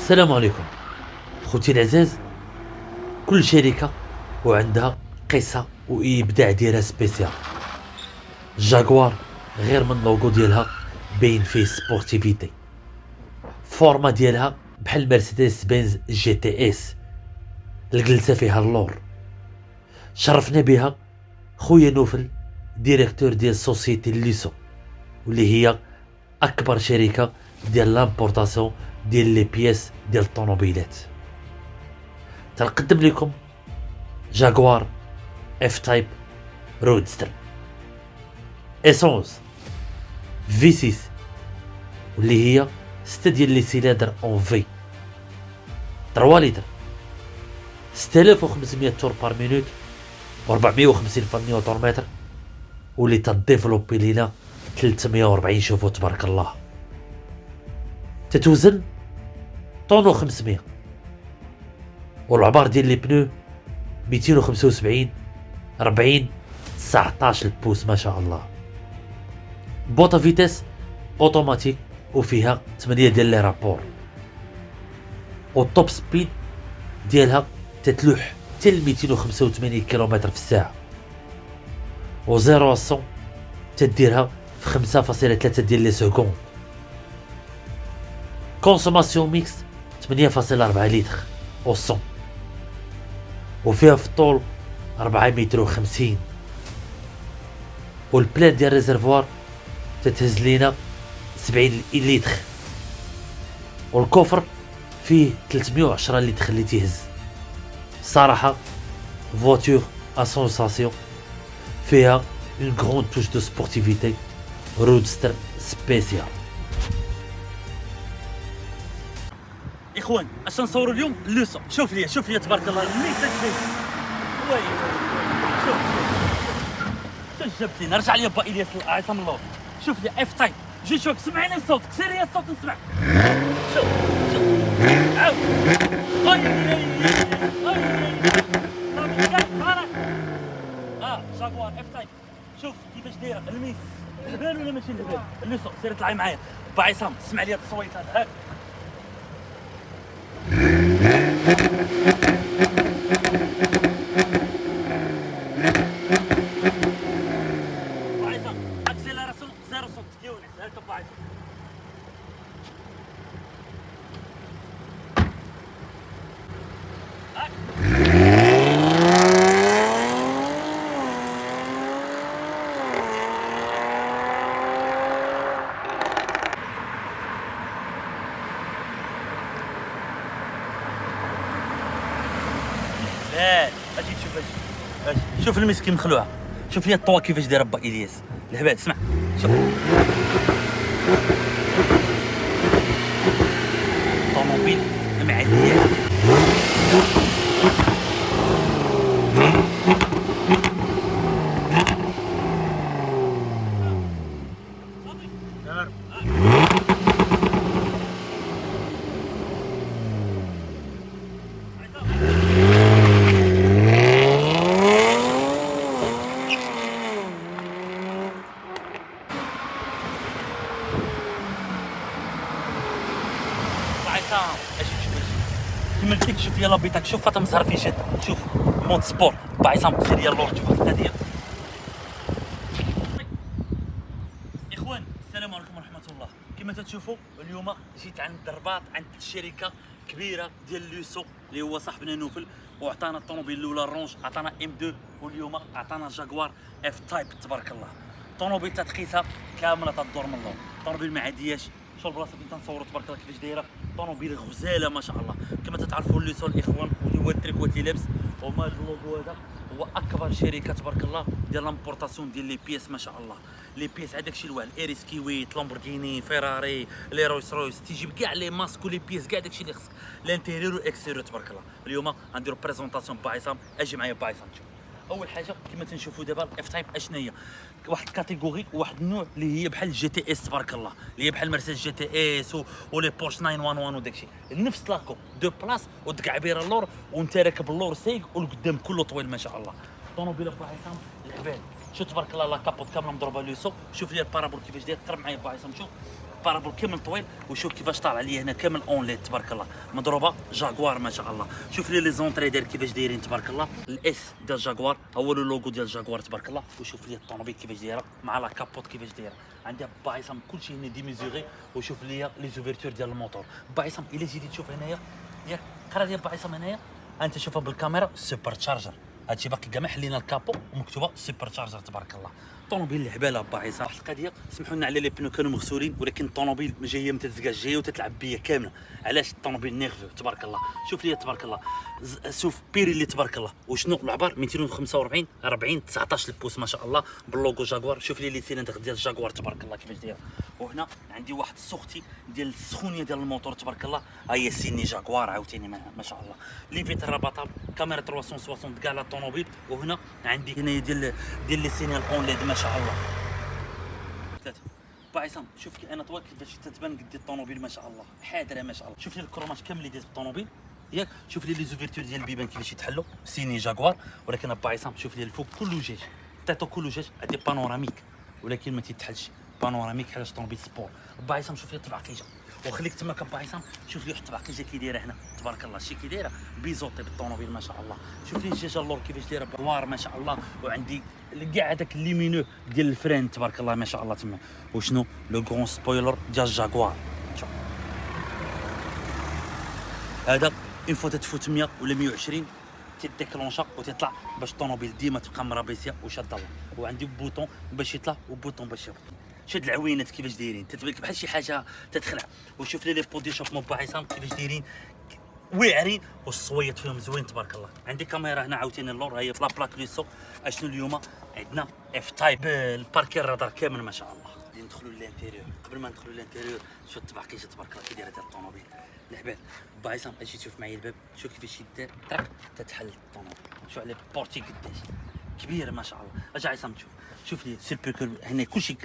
السلام عليكم خوتي العزاز. كل شركة وعندها قصة وإبداع ديالها سبيسيال. جاكوار غير من لوغو ديالها باين فيه سبورتيفيتي، فورما ديالها بحال مرسيدس بنز جي تي اس، الجلسة فيها اللور. شرفنا بها خويا نوفل، ديريكتور ديال سوسيتي ليسو، واللي هي اكبر شركة ديال لامبورطاسيون ديال لي بياس ديال الطوموبيلات. تنقدم لكم جاكوار اف تايب رودستر اسونس في 6، واللي هي 6 ديال لي سيلندر اون في 3 لتر، 6500 تور بار مينوت و450 فنيوتن متر، واللي تديفلوبي لينا 340 شوفو تبارك الله. تتوزن طونو 500، والعبار ديال لي بنو 275 40 19 البوس ما شاء الله. بوطا فيتاس اوتوماتيك وفيها 8 ديال لي رابور، والتوب سبيد ديالها تتلوح حتى ل 285 كيلومتر في الساعه، و 0 100 تديرها في 5.3 ديال لي سكوند. كونسوماسيون ميكس 8.4 لتر او 100، وفيها في الطول 4 متر و 50، والبلان ديال الريزرفوار تتهز لينا 70 لتر، والكوفر فيه 310 لتر اللي تيهز. صراحة فواتور ا سونساسيون، فيها اون غروند توش دو سبورتيفيتي، رودستر سبيسيال. اخوان اش نصوروا اليوم اللوسو. شوف لي تبارك الله الميكس شوف جبت لينا. رجع لي با الياس عصام الله. شوف لي اف تايب، جي شوك سمعيني الصوت، كسر لي الصوت نسمع. شوف عاود جاكوار اف تايب. شوف كيفاش دايره الميس، الهبال ولا ماشي الهبال؟ اللوسو سير طلعي معايا با عصام، سمع لي هاد الصويت هذا. هاك بايظة اكسيلاراسيون زيرو صوت كيونس. هاك بايظة. لا اجي تشوف اجي شوف المسكين مخلوعه. شوف لي الطوا كيفاش دايره با الياس الهبال. اسمع شوف طوموبيل معديه. كيما قلت لك شوف يا لابيتك، شوف فاطمه مزهر في جد. شوف مود سبور با عصام سير يا اللور. شوف القضيه. اخوان السلام عليكم ورحمه الله. كما تتشوفوا اليوم جيت عند الرباط عند شركه كبيره ديال لوسو اللي هو صاحبنا نوفل، وعطانا الطوموبيل الاولى الرونج، عطانا ام 2، واليوم عطانا جاكوار اف تايب تبارك الله. طوموبيل تتقيسها كامله تدور من اللور. طوموبيل ما عادياش. شوف البلاصه فين تنصوروا تبارك الله كيفاش دايره. طوموبيل غزاله ما شاء الله. كما تتعرفوا لوسو الاخوان، واللي هو التريكوات اللي لابس وما اللوغو هذا، هو اكبر شركه تبارك الله ديال لامبورطاسيون ديال لي بياس ما شاء الله. لي بياس هذاك الشيء الواعر، ايريس كيويت، لامبورغيني، فيراري، لي رويس رويس، تيجيب كاع لي ماسك ولي بياس كاع داكشي اللي خصك، الانتيريور والاكستيريور تبارك الله. اليوم غنديروا بريزونطاسيون با عصام. اجي معايا با عصام. شوف اول حاجه كما تنشوفوا دابا الاف تايب اشنا هي، واحد الكاتيجوري واحد النوع اللي هي بحال الجي تي اس تبارك الله، اللي هي بحال مرسيدس جي تي اس ولي بورش 911 وداكشي، نفس لاكو دو بلاص وتكعبير اللور، وانت راكب اللور سيق والقدام كله طويل ما شاء الله. طوموبيله با عصام العباد. شوف تبارك الله لا كابوت كامله مضروبه لوسو. شوف لي البارابول كيفاش داير. قرب معايا با عصام. شوف بارابول كامل طويل، وشوف كيفاش طالع لي هنا كامل اون ليد تبارك الله، مضروبه جاكوار ما شاء الله. شوف لي زونطري داير كيفاش دايرين تبارك الله، الاس ديال جاكوار هو لو لوغو ديال جاكوار تبارك الله. وشوف لي الطوموبيل كيفاش دايره مع لا كابوت كيفاش دايره، عندها بايصام كلشي هنا ديميزوري. وشوف لي لي زوفيرتور ديال الموتور بايصام. الا جيتي تشوف هنايا ياك قرا ديال بايصام هنايا انت شوفها بالكاميرا سوبر تشارجر، هادشي باقي كاع ما حلينا الكابو ومكتوبه سوبر تشارجر تبارك الله. طوموبيل اللي حبالها باعصه. واحد القضيه سمحوا لنا على لي بنو كانوا مغسولين، ولكن الطوموبيل جايه متزكاش، جايه وتتلعب بيا كامله. علاش؟ الطوموبيل نيرفو تبارك الله. شوف لي تبارك الله، شوف بيري اللي تبارك الله. وشنو العبار 245 40 19 البوس ما شاء الله باللوغو جاكوار. شوف لي سيلندر ديال جاكوار تبارك الله كيفاش داير. وهنا عندي واحد السوختي ديال السخونيه ديال الموتور تبارك الله، ها هي سيني جاكوار عاوتاني ما شاء الله. لي فيتر رابطه كاميرا 360 كاع لا طوموبيل. وهنا عندي هنا ديال لي سينيال اون ليد ما شاء الله. ثلاثه باعصام. شوف كي انا طوال كيفاش تتبان قد الطوموبيل ما شاء الله حاضره ما شاء الله. شوف لي الكروماج كامل اللي داير بالطوموبيل ياك. شوف لي زوفيرتور ديال البيبان كيفاش يتحلوا سيني جاكوار. ولكن باعصام شوف لي الفوق كله جاج، تاتو كله جاج، هادي بانوراميك ولكن ما تيتحلش بانوراميك حيت طوموبيل سبور. باعصام شوف لي الطبعقيجه وخليك تما كباعصام. شوف لي واحد الطبعقيجه كي دايره هنا تبارك الله، شي كي دايره بيزوطي بالطوموبيل ما شاء الله. شوف لي الجاجه اللور كيفاش دايره بوار ما شاء الله. وعندي كاع هذاك الليمينو ديال الفرين تبارك الله ما شاء الله تما. وشنو لو غون سبويلر ديال جاكوار. هذا اون فوا تتفوت 100 ولا 120 تيديكلونشا وتطلع باش الطوموبيل ديما تبقى مرابيسيه وشاده الله. وعندي بوطون باش يطلع وبوطون باش يهبط. شاد العوينات كيفاش دايرين تتبان بحال شي حاجه تتخلع. وشوف لي بودي شوفمون باعصام كيفاش دايرين واعرين والصويط فيهم زوين تبارك الله. عندي كاميرا هنا عاوتاني اللور هي في لا بلاك لوسو. اشنو اليوم عندنا اف تايب الباركير رادار كامل ما شاء الله. ندخلوا للانتيريور. قبل ما ندخلوا للانتيريور شوف الطباقيجه تبارك الله كي دايره ديال الطوموبيل العباد. باعصام اجي شوف معايا الباب، شوف كيفاش يدار طرق تتحل الطوموبيل. شوف على بورتي قداش كبيره ما شاء الله. اجي عصام تشوف. شوف لي سيربيكور هنا كلشي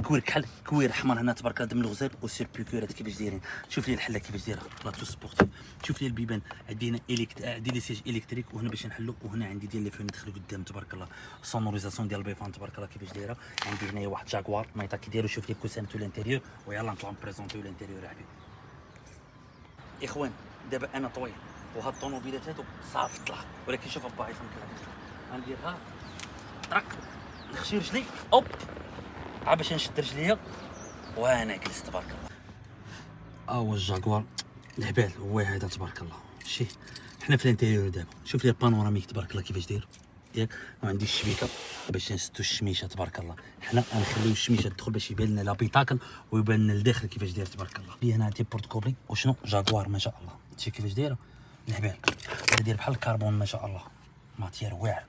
كوير كحل كوير احمر هنا تبارك الله دم الغزال. والسيربيكورات كيفاش دايرين. شوف لي الحله كيفاش دايره بلاطو سبورتيف. شوف لي البيبان عندي هنا عندي لي سيج الكتريك وهنا باش نحلو. وهنا عندي ديال لي فين ندخلو قدام تبارك الله. سونوريزاسيون ديال البيفان تبارك الله كيفاش دايره. عندي هنايا واحد جاكوار مايطا كي دايرو. شوف لي كوسانتو الانتيريور ويلا نطلعو نبريزونطيو الانتيريور يا حبيبي. اخوان دابا انا طويل وهاد الطوموبيلات هادو صافي طلع، ولكن شوف باعصام كيفاش غنديرها طرق نخشي رجلي اوب عا باش نشد رجليا وانا جلست تبارك الله. هو الجاكوار الهبال هو هذا تبارك الله. شي حنا في الانتيريور دابا. شوف لي البانوراميك تبارك الله كيفاش داير ياك. وعندي الشبيكه باش نسدو الشميشه تبارك الله. حنا غنخليو الشميشه تدخل باش يبان لنا لابيتاكل ويبان لنا الداخل كيفاش داير تبارك الله. لي هنا عندي بورت كوبري. وشنو جاكوار ما شاء الله. شتي كيفاش دايره الهبال داير بحال الكربون ما شاء الله ماتير واعر.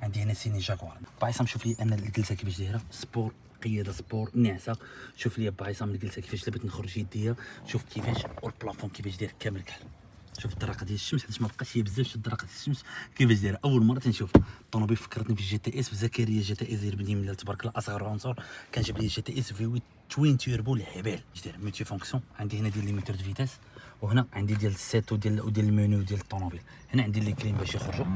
عندي هنا سيني جاكوار. باعصام شوف لي انا الجلسه كيفاش دايره سبور قياده سبور ناعسه. شوف لي باعصام الجلسه كيفاش لبت نخرج يديا. شوف كيفاش والبلافون كيفاش داير كامل كحل. شوف الدراقه ديال الشمس حيت ما بقاش هي بزاف. شوف الدراقه ديال الشمس كيفاش دايره. اول مره تنشوف الطوموبيل فكرتني في جي تي اس في زكريا جي تي اس ديال بني ملال تبارك الله اصغر عنصر كان جاب لي جي تي اس في 8 توين توربو الهبال داير ملتي فونكسيون. عندي هنا ديال ليميتور دو فيتاس. وهنا عندي ديال السيت وديال المنيو ديال الطوموبيل. هنا عندي لي كليم باش يخرجوا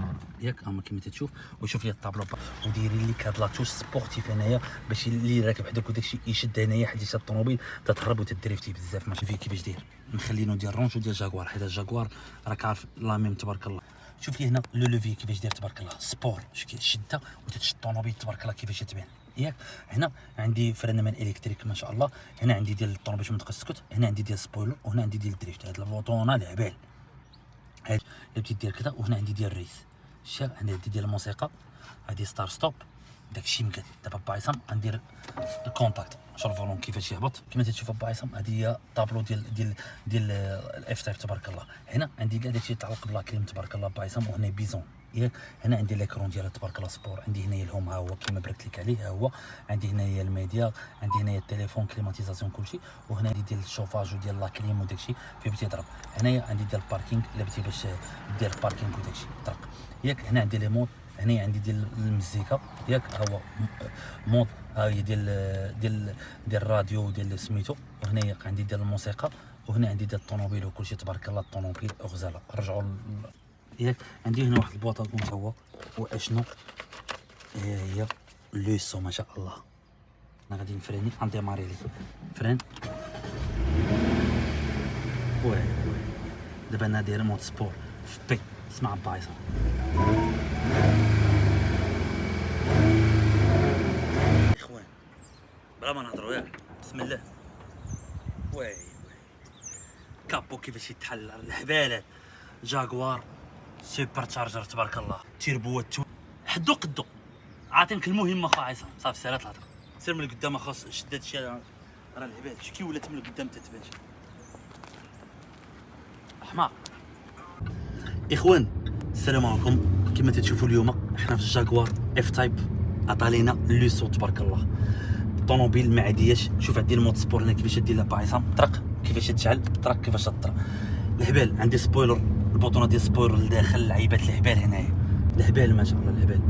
ياك هما كيما تتشوف. وشوف لي الطابلو ودايرين لك هاد لاتوش سبورتيف هنايا باش اللي راكب حداك وداكشي يشد هنايا حيت الطوموبيل تتهرب وتدريفتي بزاف. ماشي فيه كيفاش داير مخلينو ديال رونج وديال جاكوار حيت الجاكوار راك عارف لا ميم تبارك الله. شوف لي هنا لو لوفي كيفاش داير تبارك الله سبور شده وتتشد الطوموبيل تبارك الله كيفاش تبان ياك. هنا عندي فرينمان الكتريك ما شاء الله. هنا عندي ديال الطوموبيل باش ما تبقاش تسكت. هنا عندي ديال سبويلر. وهنا عندي ديال الدريفت. هاد البوطونه العبال هاد اللي بتدير كذا. وهنا عندي ديال الريس شا. هنا عندي ديال الموسيقى هادي ستار ستوب داكشي مقاد. دابا باعصام غندير الكونتاكت شوف الفولون كيفاش يهبط كما تشوف باعصام. هادي هي طابلو ديال الاف تايب تبارك الله. هنا عندي كاع داكشي يتعلق بلا كليم تبارك الله باعصام. وهنا بيزون ياك. هنا عندي ليكرون ديالها تبارك الله سبور. عندي هنايا الهوم ها هو كيما بركت لك عليه ها هو. عندي هنايا الميديا. عندي هنايا التليفون كليماتيزاسيون كلشي. وهنا عندي ديال الشوفاج وديال لا كليم وداكشي فين بغيتي تضرب. هنايا عندي ديال الباركينغ الا بغيتي باش دير الباركينغ وداكشي طرق ياك. هنا عندي لي مود. هنا عندي ديال المزيكا ياك ها هو مود ها هي ديال الراديو وديال سميتو. وهنايا عندي ديال الموسيقى. وهنا عندي ديال الطوموبيل وكلشي تبارك الله. الطوموبيل غزاله رجعوا ياك. عندي هنا واحد البواطه كون هو واشنو هي لوسو ما شاء الله. انا غادي نفريني غنديماري لي فرين وي دابا انا داير مود سبور في بي. اسمع با عصام. اخوان بلا ما نهضروا ياك بسم الله. وي كابو كيفاش يتحل الهبالات. جاكوار سوبر تشارجر تبارك الله تيربوات حدو قدو. عاطينك المهمه خا عصام صافي سير الهضره. سير من القدام خاص شد هادشي راه الهبال شكي ولات من القدام تتبان احمق. اخوان السلام عليكم. كما تشوفوا اليوم احنا في الجاكوار اف تايب. عطالينا لوسو تبارك الله. الطوموبيل ما عادياش. شوف عندي المود سبور هنا كيفاش دير لها با عصام. طرق كيفاش تشعل طرق كيفاش تطرق. الهبال عندي سبويلر البوطونه ديال سبويلر لداخل لعيبات الهبال هنايا. الهبال ما شاء الله الهبال.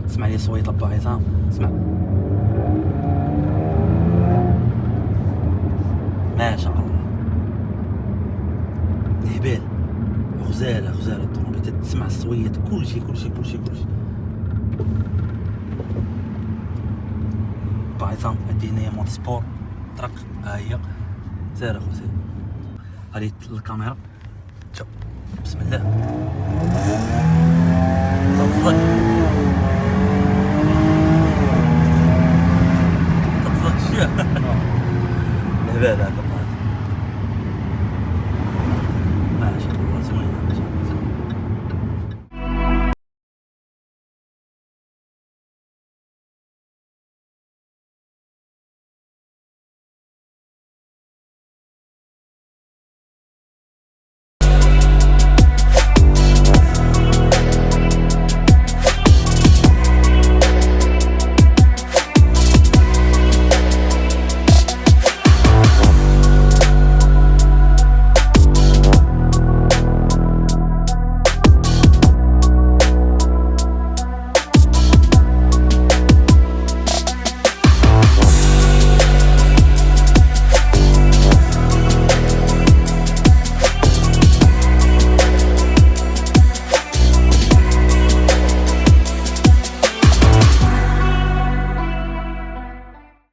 اسمع لي صويت با عصام اسمع ما شاء الله. الهبال غزاله غزاله الطوموبيل تسمع الصويت كلشي با عصام. عندي هنايا مود سبور طرق ها هي. سير اخو سير هادي الكاميرا شوف بسم الله. تفضل الهبال هذا